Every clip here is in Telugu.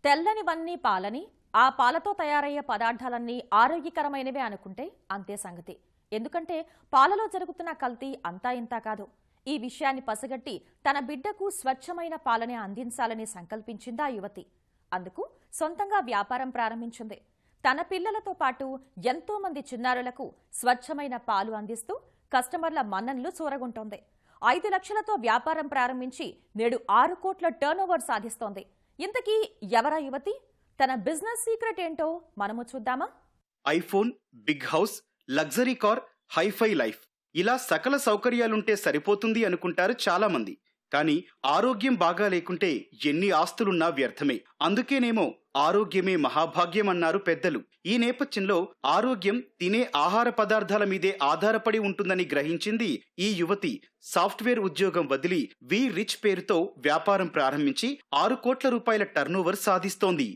తెల్లనివన్నీ పాలని, ఆ పాలతో తయారయ్యే పదార్థాలన్నీ ఆరోగ్యకరమైనవే అనుకుంటే అంతే సంగతి. ఎందుకంటే పాలలో జరుగుతున్న కల్తీ అంతా ఇంతా కాదు. ఈ విషయాన్ని పసిగట్టి తన బిడ్డకు స్వచ్ఛమైన పాలనే అందించాలని సంకల్పించింది ఆ యువతి. అందుకు సొంతంగా వ్యాపారం ప్రారంభించింది. తన పిల్లలతో పాటు ఎంతో మంది చిన్నారులకు స్వచ్ఛమైన పాలు అందిస్తూ కస్టమర్ల మన్ననలు చూరగొంటోంది. 5 లక్షలతో వ్యాపారం ప్రారంభించి నేడు 6 కోట్ల టర్నోవర్ సాధిస్తోంది. ఇంతకీ ఎవరా యువతి? తన బిజినెస్ సీక్రెట్ ఏంటో మనము చూద్దామా? IPhone, big house, luxury car, hifi life ఇలా సకల సౌకర్యాలుంటే సరిపోతుంది అనుకుంటారు చాలా మంది. కానీ ఆరోగ్యం బాగా లేకుంటే ఎన్ని ఆస్తులున్నా వ్యర్థమే. అందుకేనేమో ఆరోగ్యమే మహాభాగ్యం అన్నారు పెద్దలు. ఈ నేపథ్యంలో ఆరోగ్యం తినే ఆహార పదార్థాల మీదే ఆధారపడి ఉంటుందని గ్రహించింది ఈ యువతి. సాఫ్ట్వేర్ ఉద్యోగం వదిలి వి రిచ్ పేరుతో వ్యాపారం ప్రారంభించి 6 కోట్ల రూపాయల టర్నోవర్ సాధిస్తోంది.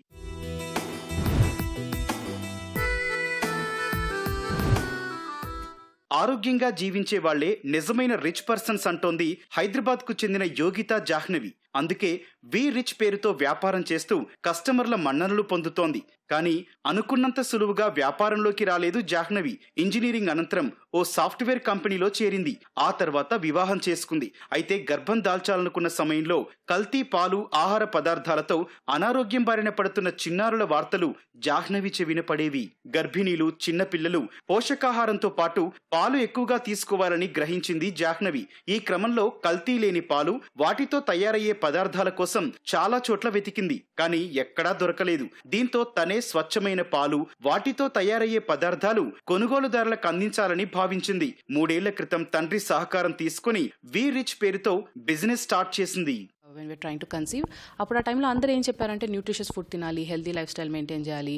ఆరోగ్యంగా జీవించే వాళ్లే నిజమైన రిచ్ పర్సన్స్ అంటోంది హైదరాబాద్ కు చెందిన యోగితా జాహ్నవి. అందుకే వి రిచ్ పేరుతో వ్యాపారం చేస్తూ కస్టమర్ల మన్ననలు పొందుతోంది. కానీ అనుకున్నంత సులువుగా వ్యాపారంలోకి రాలేదు జాహ్నవి. ఇంజనీరింగ్ అనంతరం ఓ సాఫ్ట్వేర్ కంపెనీలో చేరింది. ఆ తర్వాత వివాహం చేసుకుంది. అయితే గర్భం దాల్చాలనుకున్న సమయంలో కల్తీ పాలు, ఆహార పదార్థాలతో అనారోగ్యం బారిన పడుతున్న చిన్నారుల వార్తలు జాహ్నవి చెవిన పడేవి. గర్భిణీలు, చిన్నపిల్లలు పోషకాహారంతో పాటు పాలు ఎక్కువగా తీసుకోవాలని గ్రహించింది జాహ్నవి. ఈ క్రమంలో కల్తీ లేని పాలు, వాటితో తయారయ్యే పదార్థాల కోసం చాలా చోట్ల వెతికింది. కానీ ఎక్కడా దొరకలేదు. దీంతో తనే స్వచ్ఛమైన పాలు, వాటితో తయారయ్యే పదార్థాలు కొనుగోలుదారులకు అందించాలని భావించింది. 3 ఏళ్ల క్రితం తండ్రి సహకారం తీసుకుని వి రిచ్ పేరుతో బిజినెస్ స్టార్ట్ చేసింది. When we're trying to conceive, అప్పుడు ఆ టైంలో అందరూ ఏం చెప్పారంటే న్యూట్రిషియస్ ఫుడ్ తినాలి, హెల్తీ లైఫ్ స్టైల్ మెయింటైన్ చేయాలి,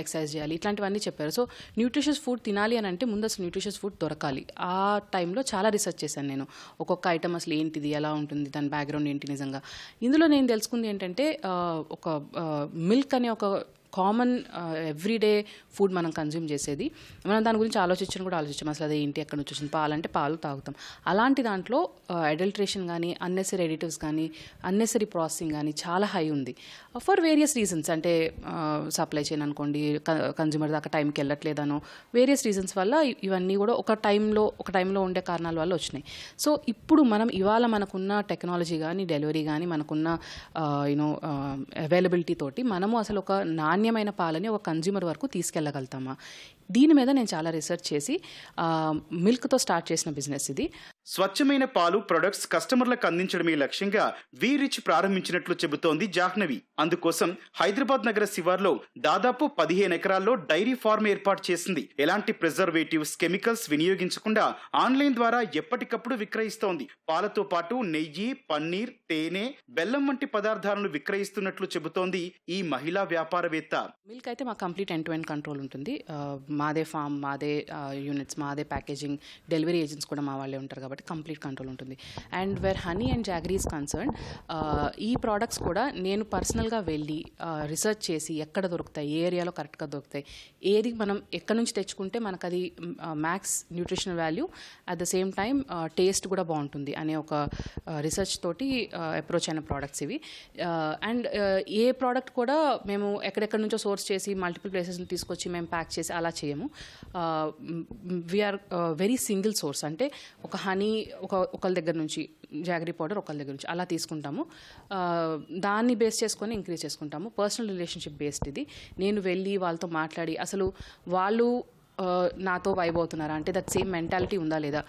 ఎక్సర్సైజ్ చేయాలి, ఇట్లాంటివన్నీ చెప్పారు. సో న్యూట్రిషియస్ ఫుడ్ తినాలి అని అంటే ముందు అసలు న్యూట్రిషియస్ ఫుడ్ దొరకాలి. ఆ టైంలో చాలా రీసెర్చ్ చేశాను నేను. ఒక్కొక్క ఐటమ్ అసలు ఏంటిది, ఎలా ఉంటుంది, దాని బ్యాక్గ్రౌండ్ ఏంటి. నిజంగా ఇందులో నేను తెలుసుకుంది ఏంటంటే ఒక మిల్క్ అనే ఒక కామన్ ఎవ్రీడే ఫుడ్ మనం కన్జ్యూమ్ చేసేది. మనం దాని గురించి ఆలోచించాం అసలు అది ఏంటి, ఎక్కడి నుంచి వచ్చింది. పాలంటే పాలు తాగుతాం. అలాంటి దాంట్లో అడల్ట్రేషన్ కానీ, అన్నెసరీ ఎడిటివ్స్ కానీ, అన్నెసరీ ప్రాసెసింగ్ కానీ చాలా హై ఉంది ఫర్ వేరియస్ రీజన్స్. అంటే సప్లై చైన్ అనుకోండి, కన్జ్యూమర్ దాకా టైంకి వెళ్ళట్లేదనో, వేరియస్ రీజన్స్ వల్ల ఇవన్నీ కూడా ఒక టైంలో ఉండే కారణాల వల్ల వచ్చినాయి. సో ఇప్పుడు ఇవాళ మనకున్న టెక్నాలజీ కానీ, డెలివరీ కానీ, మనకున్న అవైలబిలిటీ తోటి మనము అసలు ఒక నాణ్యమైన పాలని ఒక కన్జ్యూమర్ వరకు తీసుకెళ్ళగలుగుతామా? దీని మీద నేను చాలా రీసెర్చ్ చేసి మిల్క్తో స్టార్ట్ చేసిన బిజినెస్ ఇది. స్వచ్ఛమైన పాలు ప్రొడక్ట్స్ కస్టమర్లకు అందించడమే లక్ష్యంగా వి రిచ్ ప్రారంభించినట్లు చెబుతోంది జాహ్నవి. అందుకోసం హైదరాబాద్ నగర శివార్లో దాదాపు 15 ఎకరాల్లో డైరీ ఫార్మ్ ఏర్పాటు చేసింది. ఎలాంటి ప్రిజర్వేటివ్స్, కెమికల్స్ వినియోగించకుండా ఆన్లైన్ ద్వారా ఎప్పటికప్పుడు విక్రయిస్తోంది. పాలతో పాటు నెయ్యి, పన్నీర్, తేనె, బెల్లం వంటి పదార్థాలను విక్రయిస్తున్నట్లు చెబుతోంది ఈ మహిళా వ్యాపారవేత్త. మిల్క్ అయితే మా complete end to end control ఉంటుంది. మాదే ఫామ్, మాదే యూనిట్స్, మాదే ప్యాకేజింగ్, డెలివరీ ఏజెంట్స్ కూడా మా వాళ్ళే ఉంటారు కాబట్టి కంప్లీట్ కంట్రోల్ ఉంటుంది. And where honey and jaggery is concern, ఈ ప్రోడక్ట్స్ కూడా నేను పర్సనల్గా వెళ్ళి రీసెర్చ్ చేసి ఎక్కడ దొరుకుతాయి, ఏ ఏరియాలో కరెక్ట్గా దొరుకుతాయి, ఏది మనం ఎక్కడి నుంచి తెచ్చుకుంటే మనకు అది max nutritional value, at the same time taste కూడా బాగుంటుంది అనే ఒక రీసెర్చ్ తోటి అప్రోచ్ అయిన ప్రోడక్ట్స్ ఇవి. అండ్ ఏ ప్రోడక్ట్ కూడా మేము ఎక్కడెక్కడి నుంచో సోర్స్ చేసి మల్టిపుల్ ప్లేసెస్ తీసుకొచ్చి మేము ప్యాక్ చేసి అలా చేయము. We're very single source. అంటే ఒక హనీ ఒకళ్ళ దగ్గర నుంచి, జాగరీ పౌడర్ ఒకళ్ళ దగ్గర నుంచి అలా తీసుకుంటాము. దాన్ని బేస్ చేసుకొని ఇంక్రీజ్ చేసుకుంటాము. పర్సనల్ రిలేషన్షిప్ బేస్డ్ ఇది. నేను వెళ్ళి వాళ్ళతో మాట్లాడి అసలు వాళ్ళు నాతో వైబ్ అవుతున్నారా, అంటే దట్ సేమ్ మెంటాలిటీ ఉందా లేదా,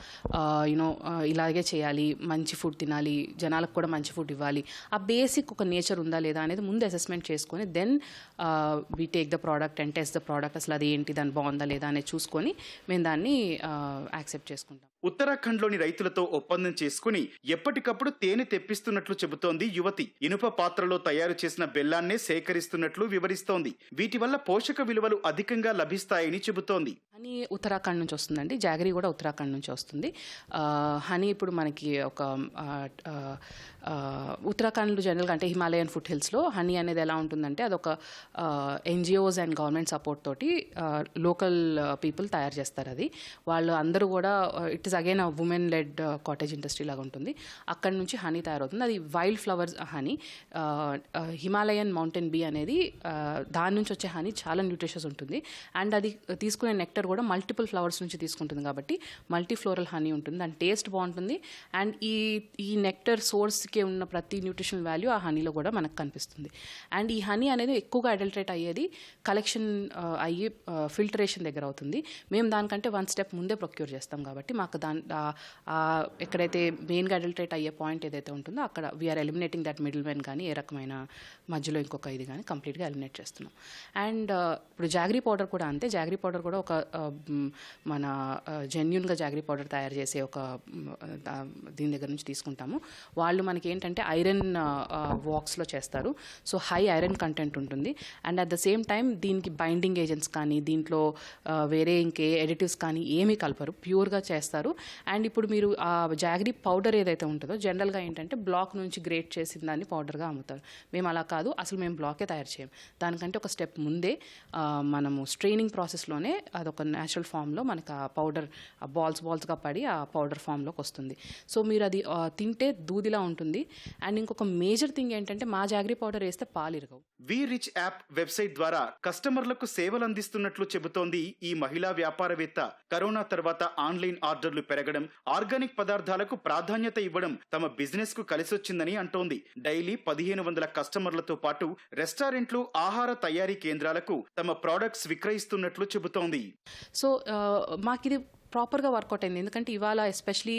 ఇలాగే చేయాలి, మంచి ఫుడ్ తినాలి, జనాలకు కూడా మంచి ఫుడ్ ఇవ్వాలి, ఆ బేసిక్ ఒక నేచర్ ఉందా లేదా అనేది ముందు అసెస్మెంట్ చేసుకొని then we take the product and test the product. అసలు అది ఏంటి, దాని బాగుందా లేదా అనేది చూసుకొని మేము దాన్ని యాక్సెప్ట్ చేసుకుంటాం. ఉత్తరాఖండ్లోని రైతులతో ఒప్పందం చేసుకుని ఎప్పటికప్పుడు తేనె తెప్పిస్తున్నట్లు చెబుతోంది యువతి. ఇనుప పాత్రలో తయారు చేసిన బెల్లాన్నే సేకరిస్తున్నట్లు వివరిస్తోంది. వీటి వల్ల పోషక విలువలు అధికంగా లభిస్తాయని చెబుతోంది. హనీ ఉత్తరాఖండ్ నుంచి వస్తుందండి, జాగరీ కూడా ఉత్తరాఖండ్ నుంచి వస్తుంది. హనీ ఇప్పుడు మనకి ఒక ఉత్తరాఖండ్లో జనరల్గా అంటే హిమాలయన్ ఫుట్ హిల్స్లో హనీ అనేది ఎలా ఉంటుందంటే అదొక ఎన్జిఓస్ అండ్ గవర్నమెంట్ సపోర్ట్ తోటి లోకల్ పీపుల్ తయారు చేస్తారు. అది వాళ్ళు అందరూ కూడా it is is again a women led cottage industry లాగా ఉంటుంది. అక్కడ నుంచి హనీ తయారవుతుంది. అది wild flowers honey. Himalayan mountain bee అనేది దాని నుంచి వచ్చే హనీ చాలా న్యూట్రిషియస్ ఉంటుంది. అండ్ అది తీసుకునే నెక్టర్ కూడా మల్టిపుల్ ఫ్లవర్స్ నుంచి తీసుకుంటుంది కాబట్టి మల్టీ ఫ్లోరల్ హనీ ఉంటుంది. దాని టేస్ట్ బాగుంటుంది. అండ్ ఈ నెక్టర్ సోర్స్కి ఉన్న ప్రతి న్యూట్రిషనల్ వాల్యూ ఆ హనీలో కూడా మనకు కనిపిస్తుంది. అండ్ ఈ హనీ అనేది ఎక్కువగా అడల్టరేట్ అయ్యేది కలెక్షన్ అయ్యి ఫిల్టరేషన్ దగ్గర అవుతుంది. మేము దానికంటే 1 స్టెప్ ముందే ప్రొక్యూర్ చేస్తాం కాబట్టి మాకు ఎక్కడైతే మెయిన్గా అడల్టరేట్ అయ్యే పాయింట్ ఏదైతే ఉంటుందో అక్కడ we're eliminating that middle men కానీ ఏ రకమైన మధ్యలో ఇంకొక ఇది కానీ కంప్లీట్గా ఎలిమినేట్ చేస్తున్నాం. అండ్ ఇప్పుడు జాగరీ పౌడర్ కూడా అంతే. జాగరీ పౌడర్ కూడా ఒక మన జెన్యున్గా జాగరీ పౌడర్ తయారు చేసే ఒక దీని దగ్గర నుంచి తీసుకుంటాము. వాళ్ళు మనకి ఏంటంటే ఐరన్ వాక్స్లో చేస్తారు. సో హై ఐరన్ కంటెంట్ ఉంటుంది. And at the same time దీనికి బైండింగ్ ఏజెంట్స్ కానీ దీంట్లో వేరే ఇంకే ఎడిటివ్స్ కానీ ఏమీ కలపరు, ప్యూర్గా చేస్తారు. అండ్ ఇప్పుడు మీరు ఆ జాగరీ పౌడర్ ఏదైతే ఉంటుందో జనరల్గా ఏంటంటే బ్లాక్ నుంచి గ్రేట్ చేసిన దాన్ని పౌడర్గా అమ్ముతారు. మేము అలా కాదు, అసలు మేము బ్లాకే తయారు చేయం. దానికంటే ఒక స్టెప్ ముందే మనము స్ట్రెయినింగ్ ప్రాసెస్లోనే అదొక న్యాచురల్ ఫామ్లో మనకు ఆ పౌడర్ బాల్స్గా పడి ఆ పౌడర్ ఫామ్లోకి వస్తుంది. సో మీరు అది తింటే దూదిలా ఉంటుంది. అండ్ ఇంకొక మేజర్ థింగ్ ఏంటంటే మా జాగరీ పౌడర్ వేస్తే పాలు ఇరగవు. వి రిచ్ యాప్ వెబ్సైట్ ద్వారా కస్టమర్లకు సేవలు అందిస్తున్నట్లు చెబుతోంది ఈ మహిళా వ్యాపారవేత్త. కరోనా తర్వాత ఆన్లైన్ ఆర్డర్లు పెరగడం, ఆర్గానిక్ పదార్థాలకు ప్రాధాన్యత ఇవ్వడం తమ బిజినెస్ కు కలిసొచ్చిందని అంటోంది. డైలీ 1500 కస్టమర్లతో పాటు రెస్టారెంట్లు, ఆహార తయారీ కేంద్రాలకు తమ ప్రోడక్ట్స్ విక్రయిస్తున్నట్లు చెబుతోంది. సో మాకిది ప్రాపర్గా వర్కౌట్ అయింది. ఎందుకంటే ఇవాళ ఎస్పెషలీ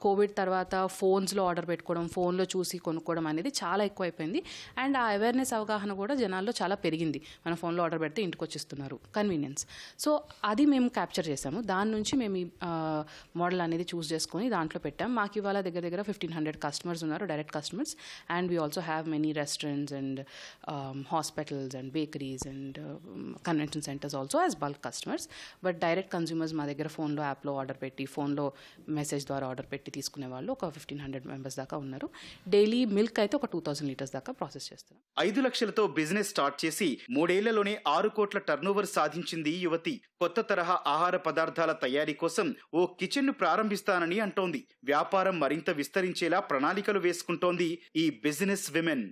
కోవిడ్ తర్వాత ఫోన్స్లో ఆర్డర్ పెట్టుకోవడం, ఫోన్లో చూసి కొనుక్కోవడం అనేది చాలా ఎక్కువైపోయింది. అండ్ ఆ అవేర్నెస్ అవగాహన కూడా జనాల్లో చాలా పెరిగింది. మన ఫోన్లో ఆర్డర్ పెడితే ఇంటికి వచ్చేస్తున్నారు, కన్వీనియన్స్. సో అది మేము క్యాప్చర్ చేసాము. దాని నుంచి మేము ఈ మోడల్ అనేది చూస్ చేసుకొని దాంట్లో పెట్టాం. మాకు ఇవాళ దగ్గర 1500 కస్టమర్స్ ఉన్నారు, direct customers. And we also have many restaurants and hospitals and bakeries and convention centres also as bulk customers. But direct consumers మా దగ్గర ఫోన్లో యాప్లో ఆర్డర్ పెట్టి, ఫోన్లో మెసేజ్ ద్వారా ఆర్డర్ పెట్టి తీసుకునే వాళ్ళు ఒక 1500 మెంబర్స్ దాకా ఉన్నారు. డైలీ మిల్క్ అయితే ఒక 2000 లీటర్స్ దాకా ప్రాసెస్ చేస్తారు. 5 లక్షలతో బిజినెస్ స్టార్ట్ చేసి 3 ఏళ్లలోనే 6 కోట్ల టర్నోవర్ సాధించింది యువతి. కొత్త తరహా ఆహార పదార్థాల తయారీ కోసం ఓ కిచెన్ ను ప్రారంభిస్తానని అంటోంది. వ్యాపారం మరింత విస్తరించేలా ప్రణాళికలు వేసుకుంటోంది ఈ బిజినెస్ విమెన్.